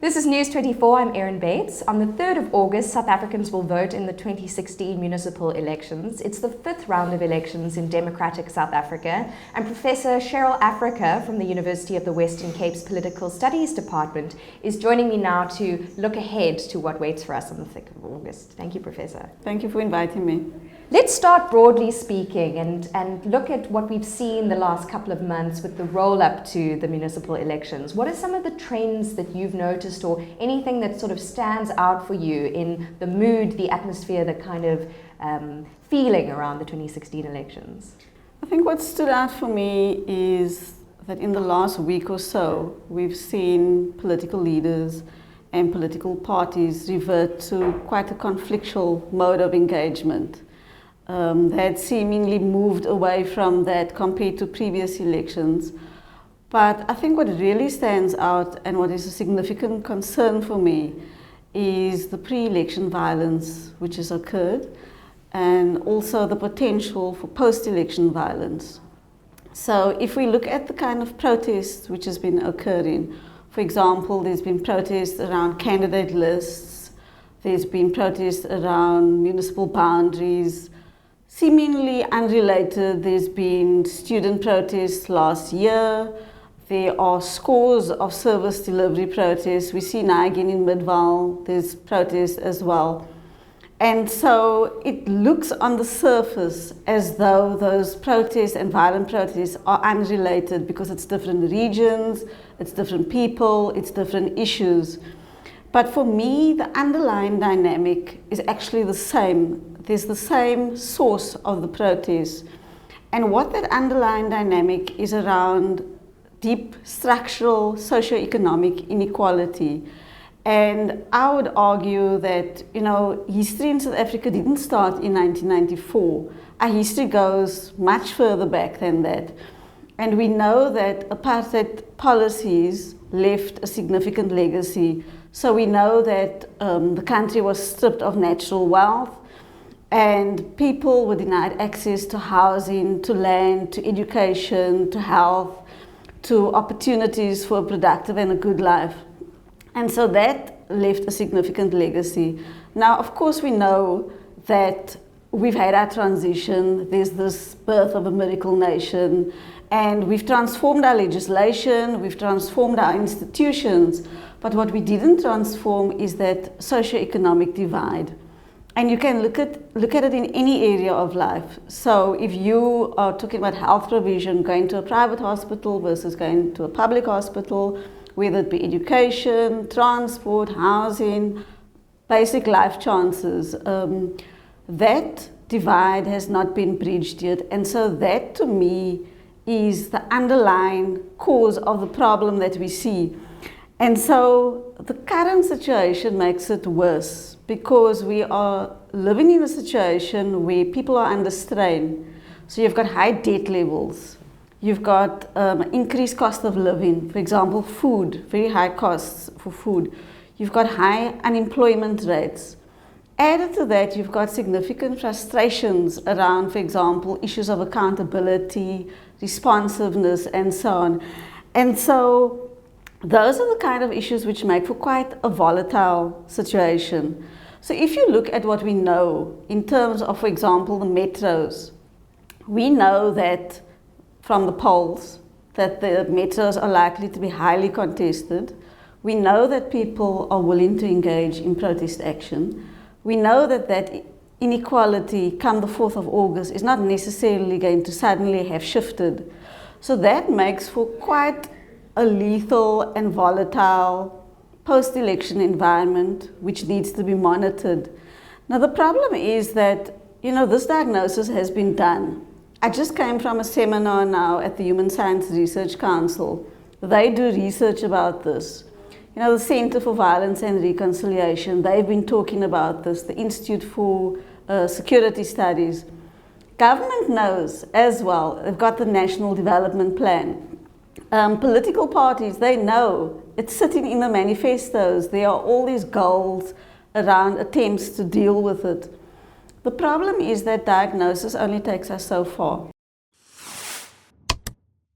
This is News 24, I'm Erin Bates. On the 3rd of August, South Africans will vote in the 2016 municipal elections. It's the 5th round of elections in democratic South Africa, and Professor Cheryl Africa from the University of the Western Cape's Political Studies Department is joining me now to look ahead to what waits for us on the 5th of August. Thank you, Professor. Thank you for inviting me. Let's start broadly speaking and look at what we've seen the last couple of months with the roll-up to the municipal elections. What are some of the trends that you've noticed, or anything that sort of stands out for you in the mood, the atmosphere, the kind of feeling around the 2016 elections? I think what stood out for me is that in the last week or so, we've seen political leaders and political parties revert to quite a conflictual mode of engagement. They had seemingly moved away from that compared to previous elections. But I think what really stands out and what is a significant concern for me is the pre-election violence which has occurred, and also the potential for post-election violence. So if we look at the kind of protests which has been occurring, for example, there's been protests around candidate lists, there's been protests around municipal boundaries. Seemingly unrelated, there's been student protests last year. There are scores of service delivery protests. We see now again in Midvaal, there's protests as well. And so it looks on the surface as though those protests and violent protests are unrelated because it's different regions, it's different people, it's different issues. But for me, the underlying dynamic is actually the same. There's the same source of the protest. And what that underlying dynamic is around deep structural socioeconomic inequality. And I would argue that, history in South Africa didn't start in 1994. Our history goes much further back than that. And we know that apartheid policies left a significant legacy. So we know that the country was stripped of natural wealth, and people were denied access to housing, to land, to education, to health, to opportunities for a productive and a good life. And so that left a significant legacy. Now, of course, we know that we've had our transition. There's this birth of a miracle nation, and we've transformed our legislation, we've transformed our institutions, but what we didn't transform is that socioeconomic divide. And you can look at it in any area of life. So if you are talking about health provision, going to a private hospital versus going to a public hospital, whether it be education, transport, housing, basic life chances, that divide has not been bridged yet. And so that, to me, is the underlying cause of the problem that we see. And so the current situation makes it worse because we are living in a situation where people are under strain. So you've got high debt levels, you've got increased cost of living, for example, food, very high costs for food. You've got high unemployment rates. Added to that, you've got significant frustrations around, for example, issues of accountability, responsiveness, and so on. And so those are the kind of issues which make for quite a volatile situation. So if you look at what we know in terms of, for example, the metros, we know that from the polls that the metros are likely to be highly contested. We know that people are willing to engage in protest action. We know that inequality come the 4th of August is not necessarily going to suddenly have shifted. So that makes for quite a lethal and volatile post-election environment which needs to be monitored. Now the problem is that, this diagnosis has been done. I just came from a seminar now at the Human Science Research Council. They do research about this. The Center for Violence and Reconciliation, they've been talking about this, the Institute for Security Studies. Government knows as well, they've got the National Development Plan. Political parties, they know, it's sitting in the manifestos. There are all these goals around attempts to deal with it. The problem is that diagnosis only takes us so far.